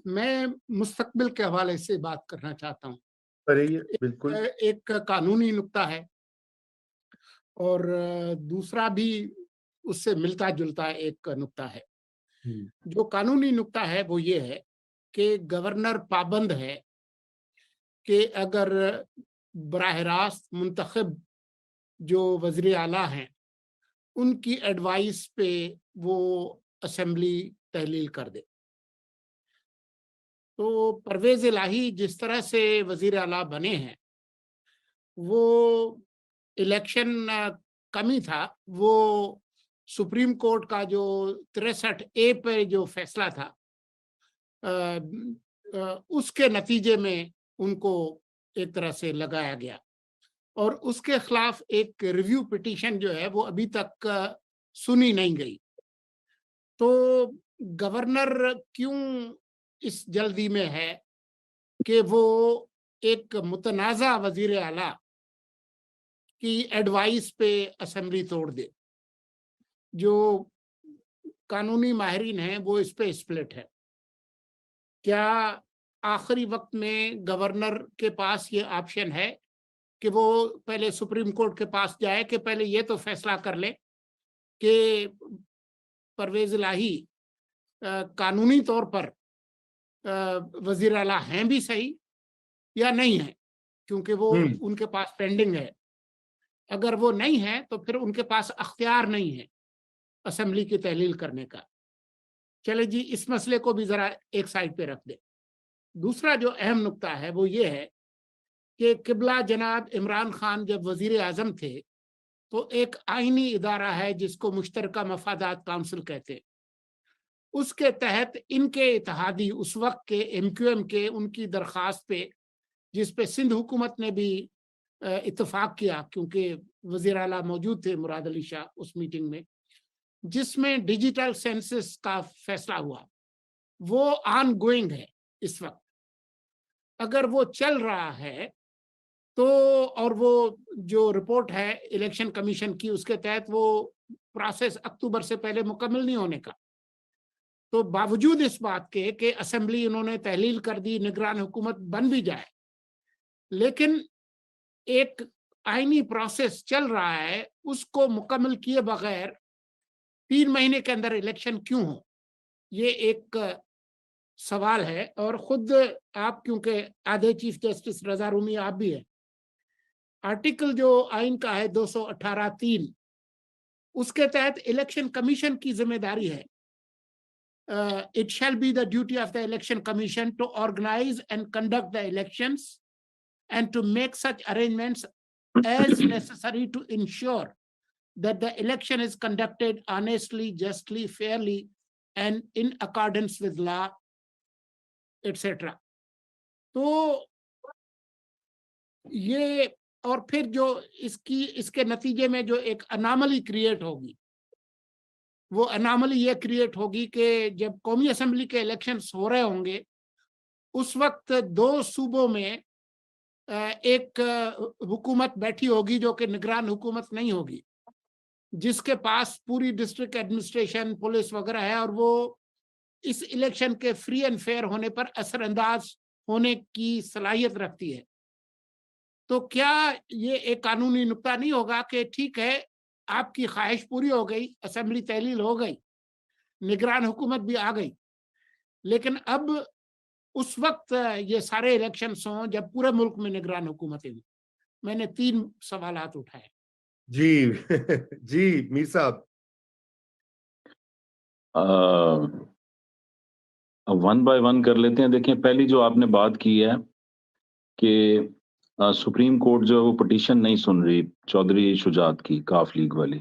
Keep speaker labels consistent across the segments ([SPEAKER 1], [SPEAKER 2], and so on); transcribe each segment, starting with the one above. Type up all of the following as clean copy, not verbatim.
[SPEAKER 1] میں مستقبل کے حوالے سے بات کرنا چاہتا ہوں۔
[SPEAKER 2] کریے بالکل۔
[SPEAKER 1] ایک قانونی نکتہ ہے اور دوسرا بھی اس سے ملتا جلتا ایک نکتہ ہے۔ جو قانونی نکتہ ہے وہ یہ ہے کہ گورنر پابند ہے کہ اگر براہ راست منتخب جو وزیر اعلیٰ ہیں ان کی ایڈوائس پہ وہ اسمبلی تحلیل کر دے۔ تو پرویز الہی جس طرح سے وزیر اعلیٰ بنے ہیں وہ الیکشن کمی تھا، وہ سپریم کورٹ کا جو 63A پہ جو فیصلہ تھا اس کے نتیجے میں ان کو ایک طرح سے لگایا گیا، اور اس کے خلاف ایک ریویو پٹیشن جو ہے وہ ابھی تک سنی نہیں گئی۔ تو گورنر کیوں اس جلدی میں ہے کہ وہ ایک متنازع وزیر اعلیٰ کی ایڈوائس پہ اسمبلی توڑ دے؟ جو قانونی ماہرین ہیں وہ اس پہ اسپلٹ ہے۔ کیا آخری وقت میں گورنر کے پاس یہ آپشن ہے کہ وہ پہلے سپریم کورٹ کے پاس جائے کہ پہلے یہ تو فیصلہ کر لے کہ پرویز الہی قانونی طور پر وزیر اعلیٰ ہیں بھی صحیح یا نہیں ہیں، کیونکہ وہ ان کے پاس پینڈنگ ہے۔ اگر وہ نہیں ہے تو پھر ان کے پاس اختیار نہیں ہے اسمبلی کی تحلیل کرنے کا۔ چلے جی، اس مسئلے کو بھی ذرا ایک سائڈ پہ رکھ دے۔ دوسرا جو اہم نکتہ ہے وہ یہ ہے کہ قبلہ جناب عمران خان جب وزیر اعظم تھے تو ایک آئینی ادارہ ہے جس کو مشترکہ مفادات کونسل کہتے، اس کے تحت ان کے اتحادی اس وقت کے MQM کے ان کی درخواست پہ، جس پہ سندھ حکومت نے بھی اتفاق کیا کیونکہ وزیر اعلیٰ موجود تھے مراد علی شاہ اس میٹنگ میں، جس میں ڈیجیٹل سینسس کا فیصلہ ہوا، وہ آن گوئنگ ہے اس وقت۔ اگر وہ چل رہا ہے تو، اور وہ جو رپورٹ ہے الیکشن کمیشن کی اس کے تحت وہ پروسیس اکتوبر سے پہلے مکمل نہیں ہونے کا، تو باوجود اس بات کے کہ اسمبلی انہوں نے تحلیل کر دی، نگران حکومت بن بھی جائے، لیکن ایک آئینی پروسیس چل رہا ہے، اس کو مکمل کیے بغیر 3 مہینے کے اندر الیکشن کیوں ہو؟ یہ ایک سوال ہے۔ اور خود آپ کیونکہ آدھے چیف جسٹس رضا رومی آپ بھی ہیں، آرٹیکل جو آئین کا ہے 218(3) اس کے تحت الیکشن کمیشن کی ذمہ داری ہے it shall be the duty of the election commission to organize and conduct the elections and to make such arrangements as necessary to ensure that the election is conducted honestly, justly, fairly and in accordance with law, etc. تو یہ، اور پھر جو اس کے نتیجے میں جو ایک اناملی کریٹ ہوگی، وہ اناملی یہ کریٹ ہوگی کہ جب قومی اسمبلی کے الیکشنز ہو رہے ہوں گے اس وقت 2 صوبوں میں ایک حکومت بیٹھی ہوگی جو کہ نگران حکومت نہیں ہوگی، جس کے پاس پوری ڈسٹرکٹ ایڈمنسٹریشن، پولیس وغیرہ ہے، اور وہ اس الیکشن کے فری اینڈ فیئر ہونے پر اثر انداز ہونے کی صلاحیت رکھتی ہے۔ تو کیا یہ ایک قانونی نکتہ نہیں ہوگا کہ ٹھیک ہے آپ کی خواہش پوری ہو گئی، اسمبلی تحلیل ہو گئی، نگران حکومت بھی آ گئی، لیکن اب اس وقت یہ سارے الیکشنز ہوں جب پورے ملک میں نگران حکومتیں ہوں؟ میں نے 3 سوالات اٹھائے۔
[SPEAKER 2] جی جی میر صاحب،
[SPEAKER 3] ون بائی ون کر لیتے ہیں۔ دیکھیں، پہلی جو آپ نے بات کی ہے کہ سپریم کورٹ جو ہے وہ پٹیشن نہیں سن رہی چودھری شجاعت کی، کاف لیگ والی،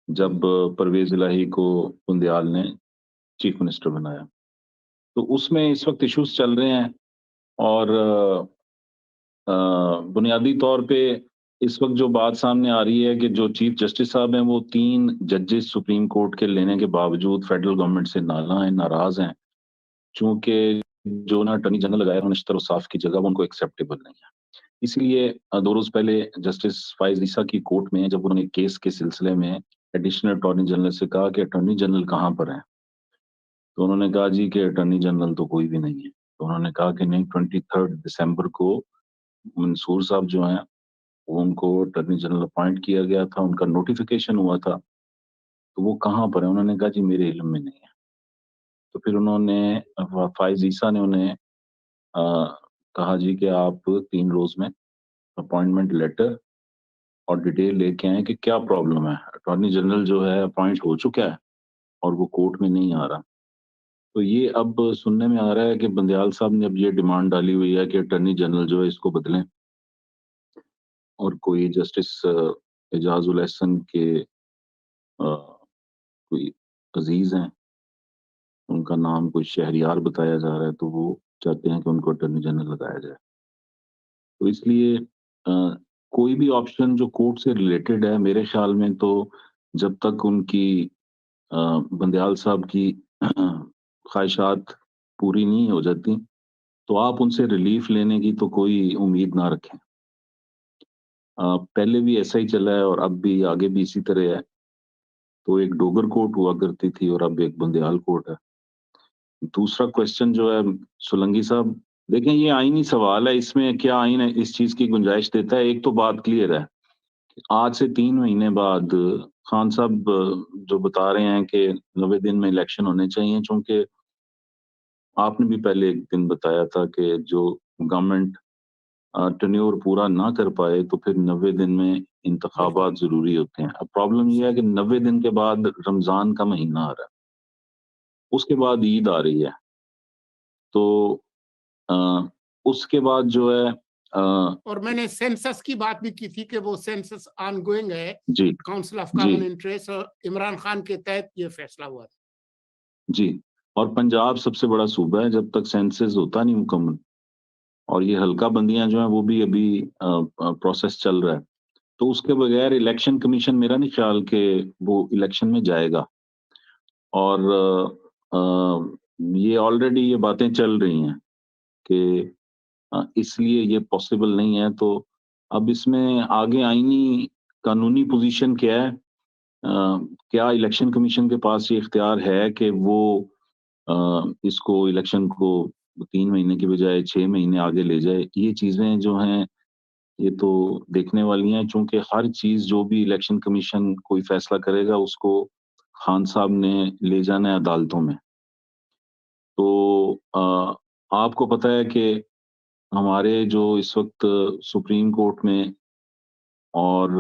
[SPEAKER 3] جب پرویز الہی کو بندیال نے چیف منسٹر بنایا، تو اس میں اس وقت ایشوز چل رہے ہیں، اور بنیادی طور پہ اس وقت جو بات سامنے آ رہی ہے کہ جو چیف جسٹس صاحب ہیں وہ 3 ججز سپریم کورٹ کے لینے کے باوجود فیڈرل گورنمنٹ سے ناراض ہیں، چونکہ جو نا اٹارنی جنرل لگایا انہوں نے نشتر و صاف کی جگہ، وہ ان کو ایکسیپٹیبل نہیں ہے۔ اس لیے 2 روز پہلے جسٹس فائز عیسیٰ کی کورٹ میں جب انہوں نے کیس کے سلسلے میں ایڈیشنل اٹارنی جنرل سے کہا کہ اٹارنی جنرل کہاں پر ہیں، تو انہوں نے کہا جی کہ اٹارنی جنرل تو کوئی بھی نہیں ہے. تو انہوں نے کہا کہ نہیں 23 دسمبر کو منصور صاحب جو ہیں ان کو اٹارنی جنرل اپوائنٹ کیا گیا تھا, ان کا نوٹیفیکیشن ہوا تھا, تو وہ کہاں پر ہے؟ انہوں نے کہا جی میرے علم میں نہیں ہے. تو پھر انہوں نے فائز عیسیٰ نے انہیں کہا جی کہ آپ 3 روز میں اپوائنٹمنٹ لیٹر اور ڈیٹیل لے کے آئیں کہ کیا پرابلم ہے. اٹارنی جنرل جو ہے اپوائنٹ ہو چکا ہے اور وہ کورٹ میں نہیں آ رہا. تو یہ اب سننے میں آ رہا ہے کہ بندیال صاحب نے اب یہ ڈیمانڈ ڈالی ہوئی ہے کہ اٹارنی جنرل جو ہے اس کو بدلیں, اور کوئی جسٹس اعجاز الاحسن کے کوئی عزیز ہیں, ان کا نام کوئی شہریار بتایا جا رہا ہے, تو وہ چاہتے ہیں کہ ان کو اٹارنی جنرل لگایا جائے. تو اس لیے کوئی بھی آپشن جو کورٹ سے ریلیٹڈ ہے, میرے خیال میں تو جب تک ان کی بندیال صاحب کی خواہشات پوری نہیں ہو جاتی تو آپ ان سے ریلیف لینے کی تو کوئی امید نہ رکھیں. پہلے بھی ایسا ہی چلا ہے اور اب بھی آگے بھی اسی طرح ہے. تو ایک ڈوگر کورٹ ہوا کرتی تھی اور اب ایک بندیال کورٹ ہے. دوسرا کوشچن جو ہے سولنگی صاحب, دیکھیں یہ آئینی سوال ہے, اس میں کیا آئین اس چیز کی گنجائش دیتا ہے؟ ایک تو بات کلیئر ہے, آج سے 3 مہینے بعد خان صاحب جو بتا رہے ہیں کہ 90 دن میں الیکشن ہونے چاہیے, چونکہ آپ نے بھی پہلے ایک دن بتایا تھا کہ جو گورنمنٹ ٹینیور پورا نہ کر پائے تو پھر 90 دن میں انتخابات ضروری ہوتے ہیں. اب پرابلم یہ ہے کہ 90 دن کے بعد رمضان کا مہینہ آ رہا ہے, اس کے بعد عید آ رہی ہے, تو اس کے بعد جو ہے
[SPEAKER 1] اور میں نے سینسس کی بات بھی کی تھی کہ وہ سینسس آن گوئنگ ہے,
[SPEAKER 3] جی
[SPEAKER 1] کاؤنسل آف کامن انٹرسٹ, اور عمران خان کے تحت یہ فیصلہ ہوا تھا.
[SPEAKER 3] جی, اور پنجاب سب سے بڑا صوبہ ہے, جب تک سینسس ہوتا نہیں مکمل, اور یہ حلقہ بندیاں جو ہیں وہ بھی ابھی پروسیس چل رہا ہے, تو اس کے بغیر الیکشن کمیشن میرا نہیں خیال کہ وہ الیکشن میں جائے گا. اور یہ آلریڈی یہ باتیں چل رہی ہیں کہ اس لیے یہ پاسبل نہیں ہے. تو اب اس میں آگے آئینی قانونی پوزیشن کیا ہے؟ کیا الیکشن کمیشن کے پاس یہ اختیار ہے کہ وہ اس کو الیکشن کو 3 مہینے کی بجائے 6 مہینے آگے لے جائے؟ یہ چیزیں جو ہیں یہ تو دیکھنے والی ہیں, چونکہ ہر چیز جو بھی الیکشن کمیشن کوئی فیصلہ کرے گا اس کو خان صاحب نے لے جانا ہے عدالتوں میں. تو آپ کو پتہ ہے کہ ہمارے جو اس وقت سپریم کورٹ میں اور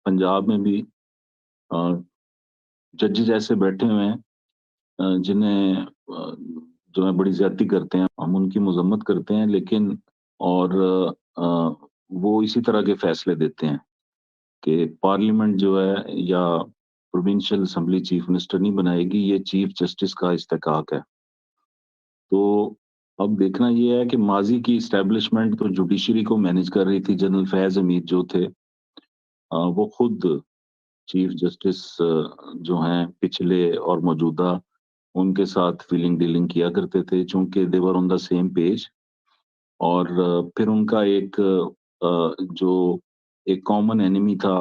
[SPEAKER 3] پنجاب میں بھی ججز ایسے بیٹھے ہوئے ہیں جنہیں جو ہے بڑی زیادتی کرتے ہیں, ہم ان کی مذمت کرتے ہیں, لیکن اور وہ اسی طرح کے فیصلے دیتے ہیں کہ پارلیمنٹ جو ہے یا پروونشل اسمبلی چیف منسٹر نہیں بنائے گی, یہ چیف جسٹس کا استحقاق ہے. تو اب دیکھنا یہ ہے کہ ماضی کی اسٹیبلشمنٹ تو جوڈیشری کو مینیج کر رہی تھی, جنرل فیض حمید جو تھے وہ خود چیف جسٹس جو ہیں پچھلے اور موجودہ ان کے ساتھ فیلنگ ڈیلنگ کیا کرتے تھے, چونکہ دے ور آن دا سیم پیج. اور پھر ان کا ایک جو ایک کامن اینیمی تھا,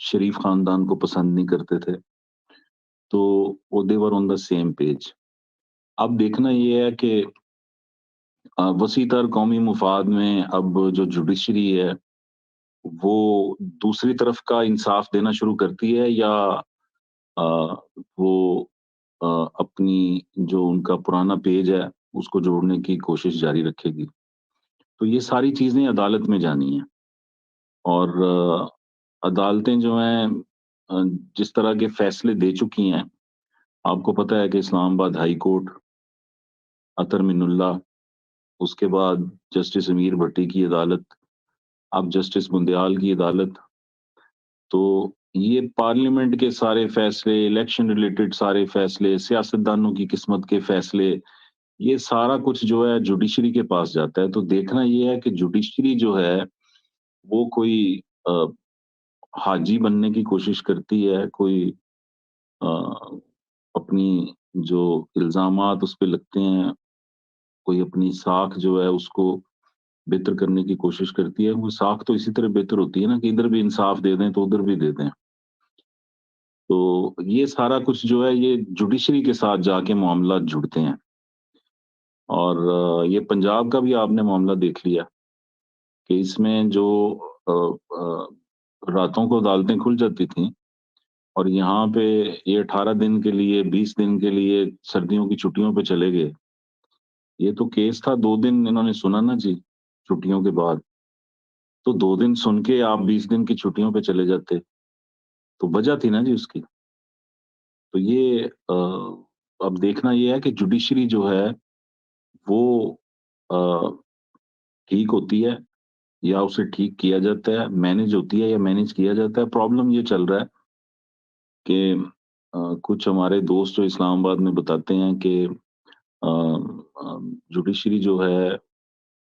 [SPEAKER 3] شریف خاندان کو پسند نہیں کرتے تھے, تو وہ دے ور آن دا سیم پیج. اب دیکھنا یہ ہے کہ وسیع تر قومی مفاد میں اب جو جوڈیشری ہے وہ دوسری طرف کا انصاف دینا شروع کرتی ہے, یا وہ اپنی جو ان کا پرانا پیج ہے اس کو جوڑنے کی کوشش جاری رکھے گی. تو یہ ساری چیزیں عدالت میں جانی ہیں, اور عدالتیں جو ہیں جس طرح کے فیصلے دے چکی ہیں, آپ کو پتہ ہے کہ اسلام آباد ہائی کورٹ, اطہر من اللہ, اس کے بعد جسٹس امیر بھٹی کی عدالت, اب جسٹس بندیال کی عدالت, تو یہ پارلیمنٹ کے سارے فیصلے, الیکشن ریلیٹڈ سارے فیصلے, سیاستدانوں کی قسمت کے فیصلے, یہ سارا کچھ جو ہے جوڈیشری کے پاس جاتا ہے. تو دیکھنا یہ ہے کہ جوڈیشری جو ہے وہ کوئی حاجی بننے کی کوشش کرتی ہے, کوئی اپنی جو الزامات اس پہ لگتے ہیں, کوئی اپنی ساکھ جو ہے اس کو بہتر کرنے کی کوشش کرتی ہے. وہ ساکھ تو اسی طرح بہتر ہوتی ہے نا کہ ادھر بھی انصاف دے دیں تو ادھر بھی دے دیں. تو یہ سارا کچھ جو ہے یہ جوڈیشری کے ساتھ جا کے معاملات جڑتے ہیں. اور یہ پنجاب کا بھی آپ نے معاملہ دیکھ لیا کہ اس میں جو راتوں کو عدالتیں کھل جاتی تھیں اور یہاں پہ یہ 18 دن کے لیے 20 دن کے لیے سردیوں کی چھٹیوں پہ چلے گئے. یہ تو کیس تھا 2 دن انہوں نے سنا نا جی چھٹیوں کے بعد, تو 2 دن سن کے آپ 20 دن کی چھٹیوں پہ چلے جاتے, تو وجہ تھی نا جی اس کی. تو یہ اب دیکھنا یہ ہے کہ جوڈیشری جو ہے وہ ٹھیک ہوتی ہے یا اسے ٹھیک کیا جاتا ہے, مینج ہوتی ہے یا مینج کیا جاتا ہے. پرابلم یہ چل رہا ہے کہ کچھ ہمارے دوست جو اسلام آباد میں بتاتے ہیں کہ جوڈیشری جو ہے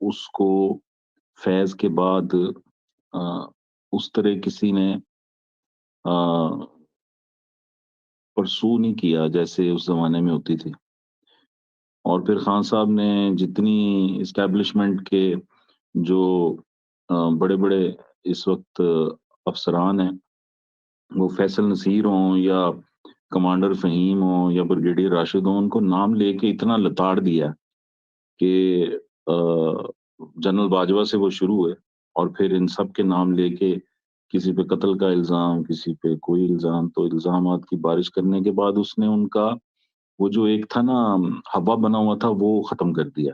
[SPEAKER 3] اس کو فیض کے بعد اس طرح کسی نے پرسو نہیں کیا جیسے اس زمانے میں ہوتی تھی. اور پھر خان صاحب نے جتنی اسٹیبلشمنٹ کے جو بڑے بڑے اس وقت افسران ہیں, وہ فیصل نصیر ہوں یا کمانڈر فہیم ہوں یا بریگیڈیئر راشد ہوں, ان کو نام لے کے اتنا لتاڑ دیا کہ جنرل باجوہ سے وہ شروع ہوئے اور پھر ان سب کے نام لے کے کسی پہ قتل کا الزام, کسی پہ کوئی الزام, تو الزامات کی بارش کرنے کے بعد اس نے ان کا وہ جو ایک تھا نا ہوا بنا ہوا تھا وہ ختم کر دیا.